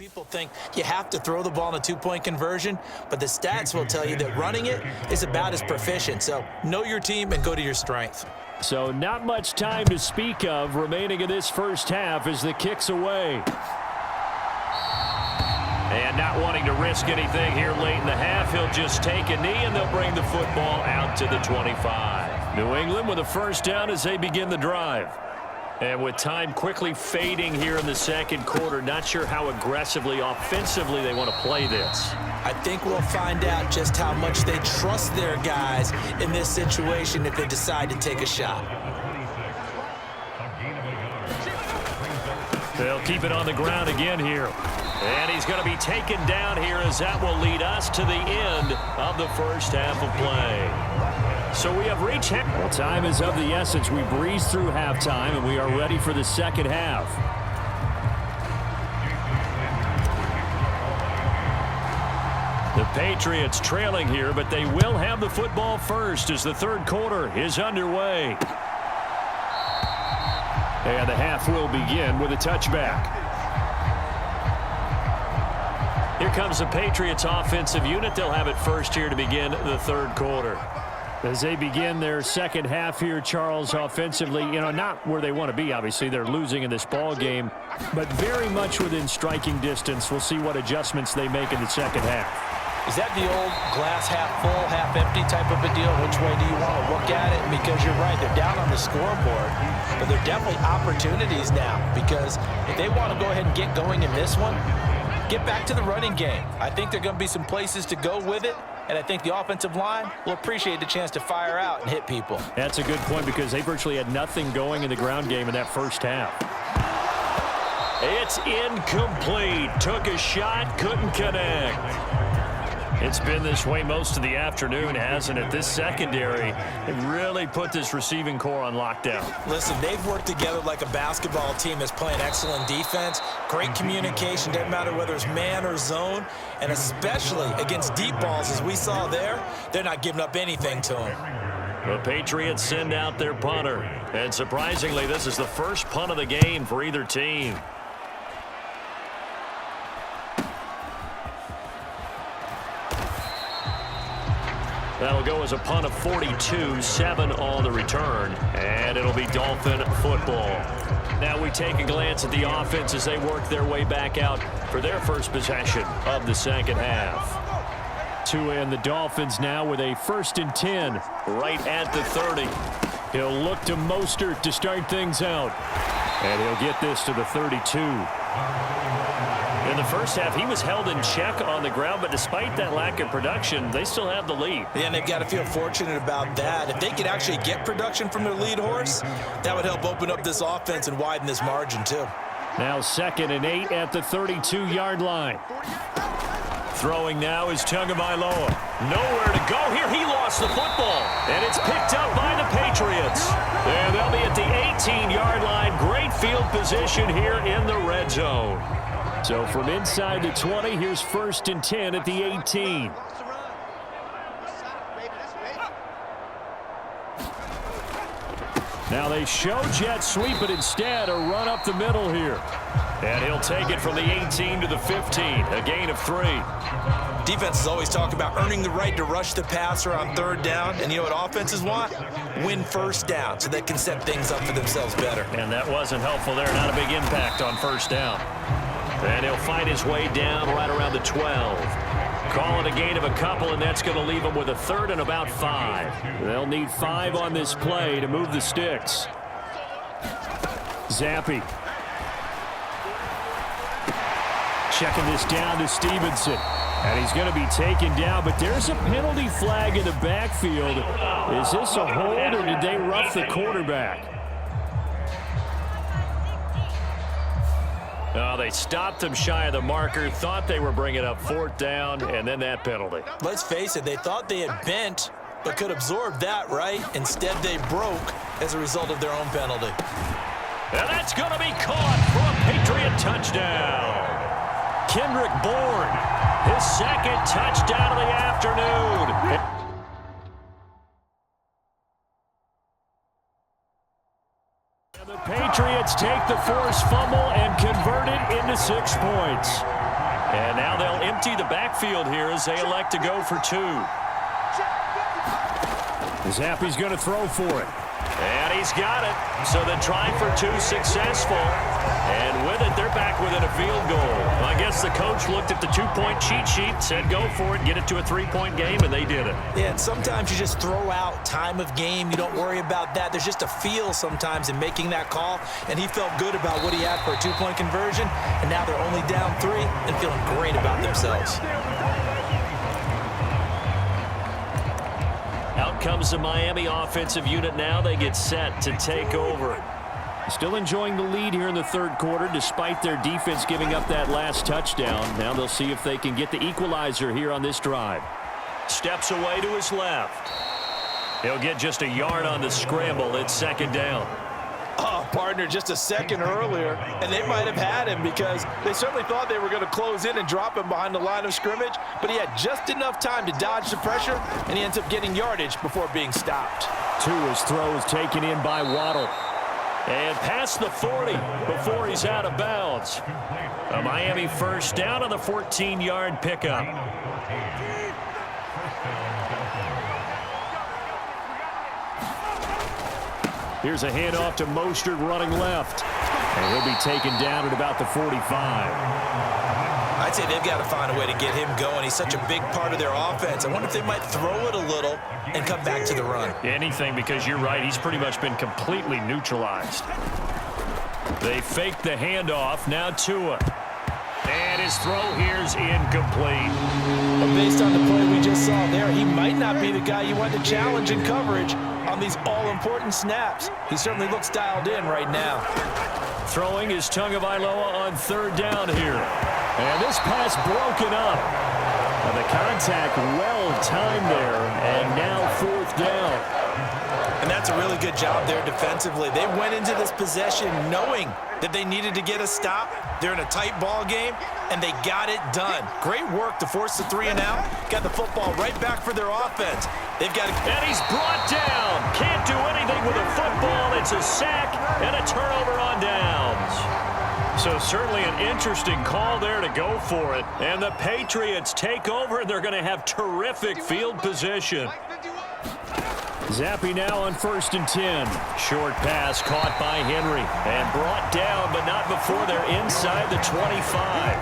People think you have to throw the ball in a two-point conversion, but the stats will tell you that running it is about as proficient. So know your team and go to your strength. So not much time to speak of remaining in this first half as the kick's away. And not wanting to risk anything here late in the half, he'll just take a knee and they'll bring the football out to the 25. New England with a first down as they begin the drive. And with time quickly fading here in the second quarter, not sure how aggressively, offensively they want to play this. I think we'll find out just how much they trust their guys in this situation if they decide to take a shot. They'll keep it on the ground again here. And he's going to be taken down here as that will lead us to the end of the first half of play. So we have reached half. Well, time is of the essence. We breeze through halftime, and we are ready for the second half. The Patriots trailing here, but they will have the football first as the third quarter is underway. And the half will begin with a touchback. Here comes the Patriots offensive unit. They'll have it first here to begin the third quarter. As they begin their second half here, Charles, offensively, not where they want to be, obviously. They're losing in this ball game, but very much within striking distance. We'll see what adjustments they make in the second half. Is that the old glass half full, half empty type of a deal? Which way do you want to look at it? Because you're right, they're down on the scoreboard, but they're definitely opportunities now because if they want to go ahead and get going in this one, get back to the running game. I think there are going to be some places to go with it. And I think the offensive line will appreciate the chance to fire out and hit people. That's a good point because they virtually had nothing going in the ground game in that first half. It's incomplete. Took a shot, couldn't connect. It's been this way most of the afternoon, hasn't it? This secondary really put this receiving core on lockdown. Listen, they've worked together like a basketball team that's playing excellent defense. Great communication, doesn't matter whether it's man or zone. And especially against deep balls, as we saw there, they're not giving up anything to them. The Patriots send out their punter. And surprisingly, this is the first punt of the game for either team. That'll go as a punt of 42, 7 on the return, and it'll be Dolphin football. Now we take a glance at the offense as they work their way back out for their first possession of the second half. Tua and the Dolphins now with a 1st and 10. Right at the 30. He'll look to Mostert to start things out. And he'll get this to the 32. In the first half, he was held in check on the ground, but despite that lack of production, they still have the lead. Yeah, and they've got to feel fortunate about that. If they could actually get production from their lead horse, that would help open up this offense and widen this margin, too. Now 2nd and 8 at the 32-yard line. Throwing now is Tagovailoa. Nowhere to go here. He lost the football, and it's picked up by the Patriots. And they'll be at the 18-yard line. Great field position here in the red zone. So from inside the 20, here's 1st and 10 at the 18. Now they show jet sweep, but instead a run up the middle here. And he'll take it from the 18 to the 15, a gain of 3. Defenses always talk about earning the right to rush the passer on 3rd down. And you know what offenses want? Win 1st down so they can set things up for themselves better. And that wasn't helpful there. Not a big impact on 1st down. And he'll fight his way down right around the 12. Call it a gain of a couple, and that's going to leave him with a 3rd and about 5. They'll need 5 on this play to move the sticks. Zappi. Checking this down to Stevenson. And he's going to be taken down, but there's a penalty flag in the backfield. Is this a hold, or did they rough the quarterback? They stopped him shy of the marker, thought they were bringing up 4th down, and then that penalty. Let's face it, they thought they had bent, but could absorb that, right? Instead, they broke as a result of their own penalty. And that's going to be caught for a Patriot touchdown. Kendrick Bourne, his 2nd touchdown of the afternoon. The Patriots take the forced fumble and convert it into 6 points. And now they'll empty the backfield here as they elect to go for 2. Zappy's going to throw for it. And he's got it. So the try for 2 successful. And with it, they're back within a field goal. I guess the coach looked at the 2-point cheat sheet, said go for it, get it to a 3-point game, and they did it. Yeah, and sometimes you just throw out time of game. You don't worry about that. There's just a feel sometimes in making that call, and he felt good about what he had for a 2-point conversion, and now they're only down 3 and feeling great about themselves. Out comes the Miami offensive unit now. They get set to take over. Still enjoying the lead here in the third quarter despite their defense giving up that last touchdown. Now they'll see if they can get the equalizer here on this drive. Steps away to his left. He'll get just a yard on the scramble. It's second down. Oh, partner, just a second earlier, and they might have had him because they certainly thought they were going to close in and drop him behind the line of scrimmage, but he had just enough time to dodge the pressure, and he ends up getting yardage before being stopped. Tua's throw is taken in by Waddle. And past the 40 before he's out of bounds. A Miami first down on the 14-yard pickup. Here's a handoff to Mostert running left. And he'll be taken down at about the 45. I'd say they've got to find a way to get him going. He's such a big part of their offense. I wonder if they might throw it a little and come back to the run. Anything, because you're right. He's pretty much been completely neutralized. They fake the handoff. Now Tua. And his throw here's incomplete. But based on the play we just saw there, he might not be the guy you want to challenge in coverage on these all-important snaps. He certainly looks dialed in right now. Throwing is Tagovailoa on third down here. And this pass broken up. And the contact well-timed there. And now fourth down. And that's a really good job there defensively. They went into this possession knowing that they needed to get a stop. They're in a tight ball game, and they got it done. Great work to force the 3 and out. Got the football right back for their offense. They've got to... And he's brought down. Can't do anything with a football. It's a sack and a turnover on downs. So certainly an interesting call there to go for it. And the Patriots take over, and they're going to have terrific field position. Zappy now on 1st and 10. Short pass caught by Henry and brought down, but not before they're inside the 25.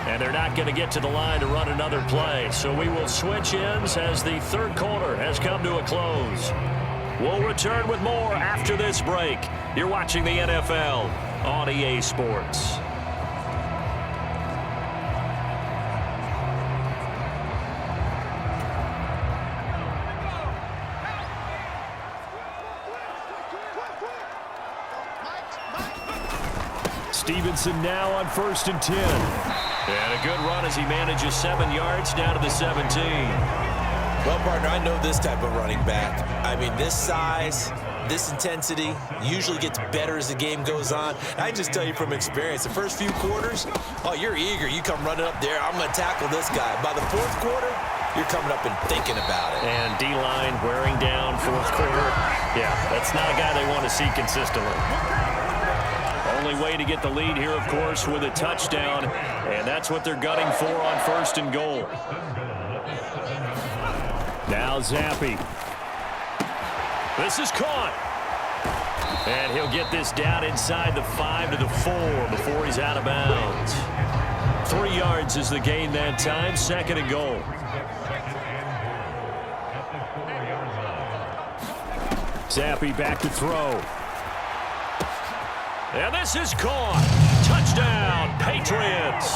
And they're not going to get to the line to run another play. So we will switch ends as the third quarter has come to a close. We'll return with more after this break. You're watching the NFL on EA Sports. Stevenson now on 1st and 10. And a good run as he manages 7 yards down to the 17. Well, partner, I know this type of running back. I mean, this size, this intensity usually gets better as the game goes on. I just tell you from experience, the first few quarters, oh, you're eager. You come running up there, I'm going to tackle this guy. By the fourth quarter, you're coming up and thinking about it. And D-line wearing down fourth quarter. Yeah, that's not a guy they want to see consistently. Only way to get the lead here, of course, with a touchdown, and that's what they're gunning for on 1st and goal. Now Zappy. This is caught. And he'll get this down inside the 5 to the 4 before he's out of bounds. 3 yards is the gain that time, 2nd and goal. Zappy back to throw. And this is caught. Touchdown, Patriots.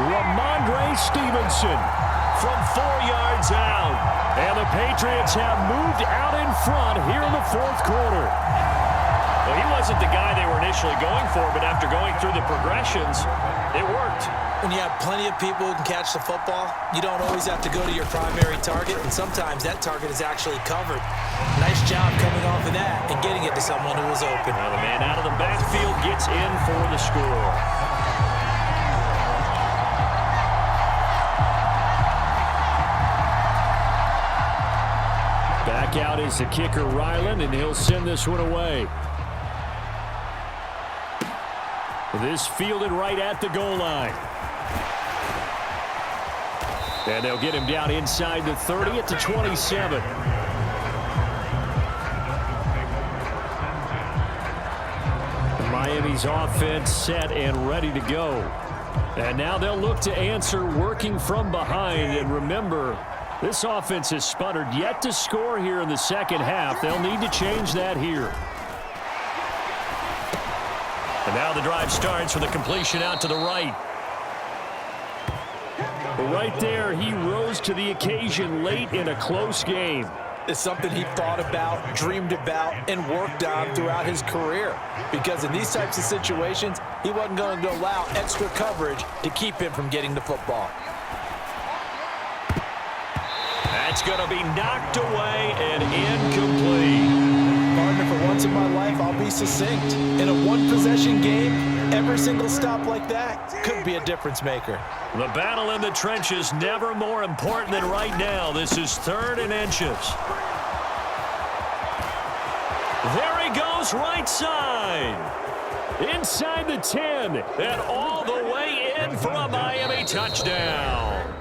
Ramondre Stevenson from 4 yards out. And the Patriots have moved out in front here in the fourth quarter. Well, he wasn't the guy they were initially going for, but after going through the progressions, it worked. When you have plenty of people who can catch the football, you don't always have to go to your primary target, and sometimes that target is actually covered. Nice job coming off of that and getting it to someone who was open. Now the man out of the backfield gets in for the score. Back out is the kicker, Ryland, and he'll send this one away. This fielded right at the goal line. And they'll get him down inside the 30 at the 27. Miami's offense set and ready to go. And now they'll look to answer working from behind. And remember, this offense has sputtered yet to score here in the second half. They'll need to change that here. And now the drive starts with a completion out to the right. Right there, he rose to the occasion late in a close game. It's something he thought about, dreamed about, and worked on throughout his career. Because in these types of situations, he wasn't going to allow extra coverage to keep him from getting the football. That's going to be knocked away and incomplete. Partner, for once in my life, I'll be succinct. In a one-possession game, every single stop like that could be a difference maker. The battle in the trenches never more important than right now. This is 3rd and inches. There he goes, right side. Inside the 10. And all the way in for a Miami touchdown.